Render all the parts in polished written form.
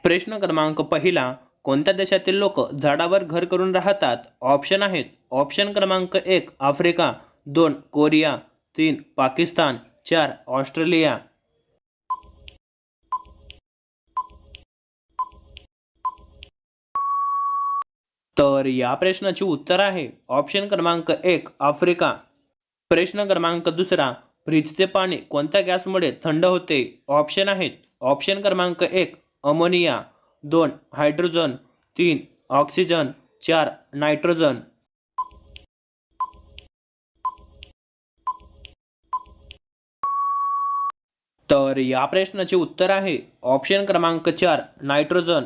प्रश्न क्रमांक पहिला, कोणत्या देशातील लोक झाडावर घर करून राहतात? ऑप्शन आहेत. ऑप्शन क्रमांक 1 आफ्रिका, 2 कोरिया, 3 पाकिस्तान, 4 ऑस्ट्रेलिया. तर या प्रश्नाची उत्तर आहे ऑप्शन क्रमांक 1 आफ्रिका. प्रश्न क्रमांक दुसरा, फ्रीजचे पाणी कोणत्या गॅसमुळे थंड होते? ऑप्शन आहेत. ऑप्शन क्रमांक 1 अमोनिया, 2 हायड्रोजन, 3 ऑक्सिजन, 4 नायट्रोजन. तर या प्रश्नाचे उत्तर आहे ऑप्शन क्रमांक 4 नायट्रोजन.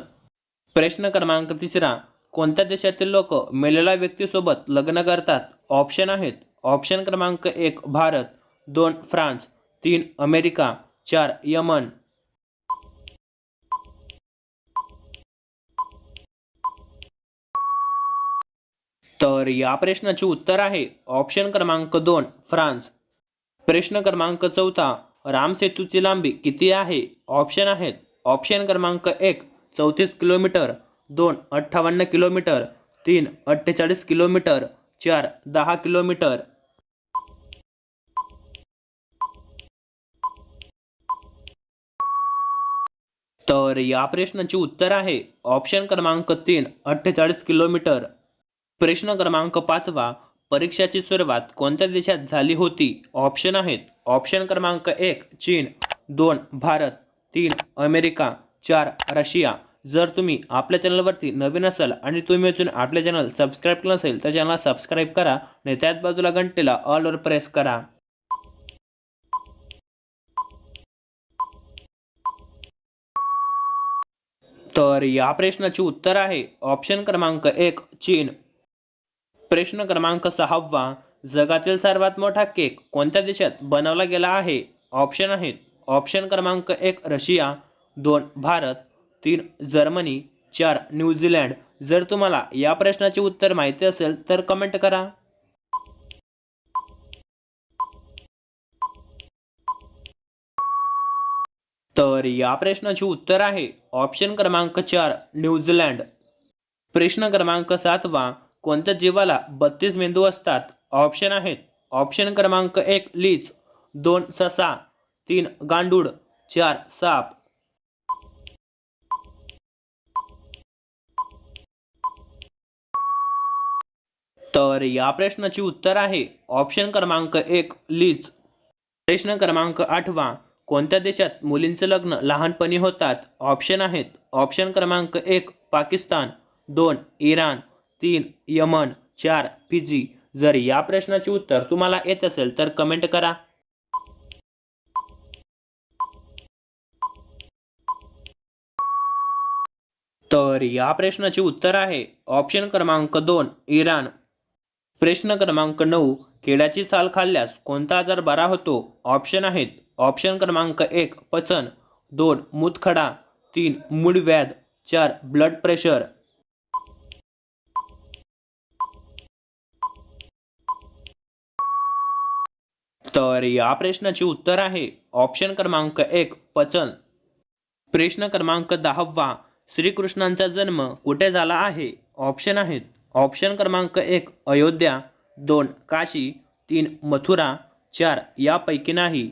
प्रश्न क्रमांक तिसरा, कोणत्या देशातील लोक मेलेल्या व्यक्तीसोबत लग्न करतात? ऑप्शन आहेत. ऑप्शन क्रमांक 1 भारत, 2 फ्रान्स, 3 अमेरिका, 4 यमन. तर या प्रश्नाचे उत्तर आहे ऑप्शन क्रमांक 2 फ्रान्स. प्रश्न क्रमांक चौथा, राम सेतूची लांबी किती आहे? ऑप्शन आहेत. ऑप्शन क्रमांक 1 34 किलोमीटर, 2 58 किलोमीटर, 3 48 किलोमीटर, 4 10 किलोमीटर. तर या प्रश्नाचे उत्तर आहे ऑप्शन क्रमांक 3 48 किलोमीटर. प्रश्न क्रमांक पाचवा, परीक्षाची सुरुवात कोणत्या देशात झाली होती? ऑप्शन आहेत. ऑप्शन क्रमांक 1 चीन, 2 भारत, 3 अमेरिका, 4 रशिया. जर तुम्ही आपल्या चॅनलवरती नवीन असाल आणि तुम्ही अजून आपले चॅनल सबस्क्राईब केलं नसेल तर चॅनलला सबस्क्राईब करा आणि त्याच बाजूला घंटेला ऑलवर प्रेस करा. तर या प्रश्नाचे उत्तर आहे ऑप्शन क्रमांक 1 चीन. प्रश्न क्रमांक 6वा, जगातील सर्वात मोठा केक कोणत्या देशात बनवला गेला आहे? ऑप्शन आहेत. ऑप्शन क्रमांक 1 रशिया, 2 भारत, 3 जर्मनी, 4 न्यूझीलंड. जर तुम्हाला या प्रश्नाचे उत्तर माहिती असेल तर कमेंट करा. तर या प्रश्नाचे उत्तर आहे ऑप्शन क्रमांक 4 न्यूझीलंड. प्रश्न क्रमांक 7वा, कोणत्या जीवाला 32 मेंदू असतात? ऑप्शन आहेत. ऑप्शन क्रमांक 1 लीच, 2 ससा, 3 गांडूळ, 4 साप. तर या प्रश्नाची उत्तर आहे ऑप्शन क्रमांक 1 लीच. प्रश्न क्रमांक 8वा, कोणत्या देशात मुलींचे लग्न लहानपणी होतात? ऑप्शन आहेत. ऑप्शन क्रमांक 1 पाकिस्तान, 2 इराण, 3 यमन, 4 फिजी. जर या प्रश्नाचे उत्तर तुम्हाला येत असेल तर कमेंट करा. तर या प्रश्नाचे उत्तर आहे ऑप्शन क्रमांक 2 इराण. प्रश्न क्रमांक 9, केळ्याची साल खाल्ल्यास कोणता आजार बरा होतो? ऑप्शन आहेत. ऑप्शन क्रमांक 1 पचन, 2 मूतखडा, 3 मूळव्याध, 4 ब्लड प्रेशर. तर या प्रश्नाचे उत्तर आहे ऑप्शन क्रमांक 1 पचन. प्रश्न क्रमांक 10वा, श्रीकृष्णांचा जन्म कुठे झाला आहे? ऑप्शन आहेत. ऑप्शन क्रमांक 1 अयोध्या, 2 काशी, 3 मथुरा, 4 यापैकी नाही.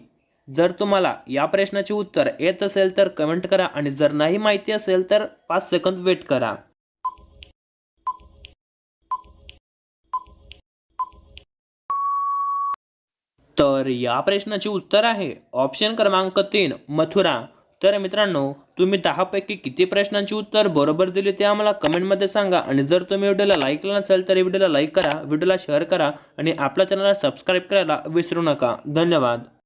जर तुम्हाला या प्रश्नाचे उत्तर येत असेल तर कमेंट करा आणि जर नाही माहिती असेल तर 5 सेकंद वेट करा. तर या प्रश्नाचे उत्तर आहे ऑप्शन क्रमांक 3 मथुरा. तर मित्रांनो, तुम्ही 10 पैकी किती प्रश्नांची उत्तर बरोबर दिली ते आम्हाला कमेंटमध्ये सांगा आणि जर तुम्ही व्हिडिओला लाईक केला नसेल तर व्हिडिओला लाईक करा, व्हिडिओला शेअर करा आणि आपल्या चॅनलला सबस्क्राईब करायला विसरू नका. धन्यवाद.